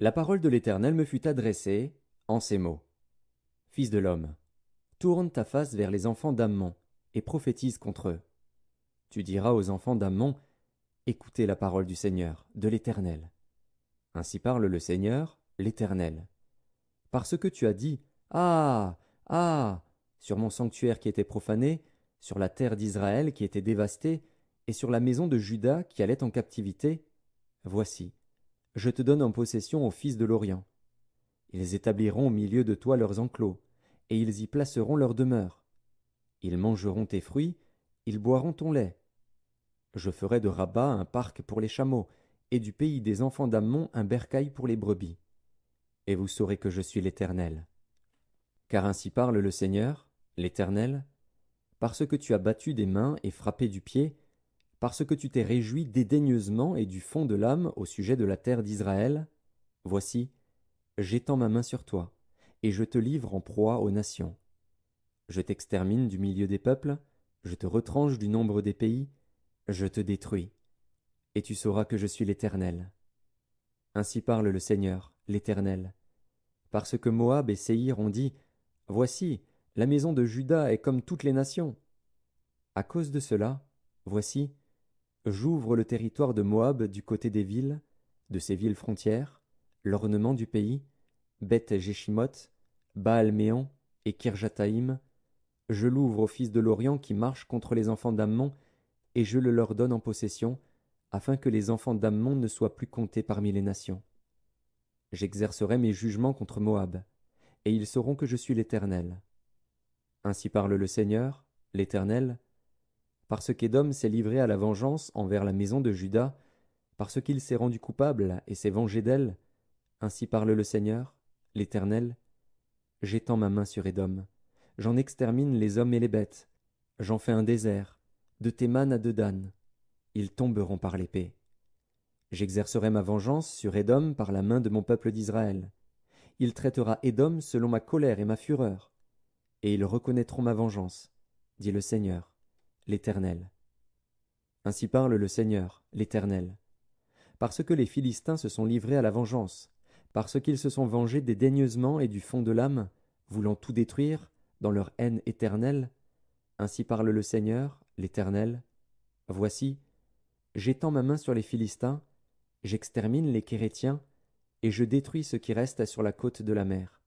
La parole de l'Éternel me fut adressée en ces mots. Fils de l'homme, tourne ta face vers les enfants d'Ammon, et prophétise contre eux. Tu diras aux enfants d'Ammon, écoutez la parole du Seigneur, de l'Éternel. Ainsi parle le Seigneur, l'Éternel. Parce que tu as dit, ah, ah, sur mon sanctuaire qui était profané, sur la terre d'Israël qui était dévastée, et sur la maison de Juda qui allait en captivité, voici, je te donne en possession aux fils de l'Orient. Ils établiront au milieu de toi leurs enclos, et ils y placeront leur demeure. Ils mangeront tes fruits, ils boiront ton lait. Je ferai de Rabat un parc pour les chameaux, et du pays des enfants d'Ammon un bercail pour les brebis. Et vous saurez que je suis l'Éternel. Car ainsi parle le Seigneur, l'Éternel, parce que tu as battu des mains et frappé du pied, parce que tu t'es réjoui dédaigneusement et du fond de l'âme au sujet de la terre d'Israël, voici, j'étends ma main sur toi, et je te livre en proie aux nations. Je t'extermine du milieu des peuples, je te retranche du nombre des pays, je te détruis, et tu sauras que je suis l'Éternel. Ainsi parle le Seigneur, l'Éternel. Parce que Moab et Séhir ont dit, voici, la maison de Juda est comme toutes les nations. À cause de cela, voici, j'ouvre le territoire de Moab du côté des villes, de ses villes frontières, l'ornement du pays, Beth-Jéchimoth, Baal-Méon et Kirjataïm. Je l'ouvre aux fils de l'Orient qui marchent contre les enfants d'Ammon, et je le leur donne en possession, afin que les enfants d'Ammon ne soient plus comptés parmi les nations. J'exercerai mes jugements contre Moab, et ils sauront que je suis l'Éternel. Ainsi parle le Seigneur, l'Éternel, parce qu'Édom s'est livré à la vengeance envers la maison de Juda, parce qu'il s'est rendu coupable et s'est vengé d'elle, ainsi parle le Seigneur, l'Éternel, j'étends ma main sur Édom, j'en extermine les hommes et les bêtes, j'en fais un désert, de Théman à Dedan, ils tomberont par l'épée. J'exercerai ma vengeance sur Édom par la main de mon peuple d'Israël. Il traitera Édom selon ma colère et ma fureur, et ils reconnaîtront ma vengeance, dit le Seigneur, l'Éternel. Ainsi parle le Seigneur, l'Éternel. Parce que les Philistins se sont livrés à la vengeance, parce qu'ils se sont vengés dédaigneusement et du fond de l'âme, voulant tout détruire, dans leur haine éternelle, ainsi parle le Seigneur, l'Éternel. Voici, j'étends ma main sur les Philistins, j'extermine les Kérétiens, et je détruis ce qui reste sur la côte de la mer.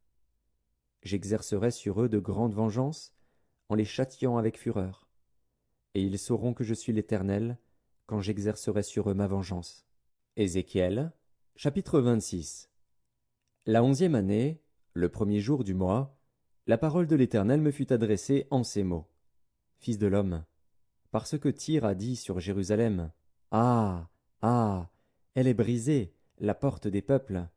J'exercerai sur eux de grandes vengeances, en les châtiant avec fureur. Et ils sauront que je suis l'Éternel, quand j'exercerai sur eux ma vengeance. Ézéchiel, chapitre 26. La 11e année, le premier jour du mois, la parole de l'Éternel me fut adressée en ces mots. Fils de l'homme, parce que Tyr a dit sur Jérusalem, ah, ah, elle est brisée, la porte des peuples,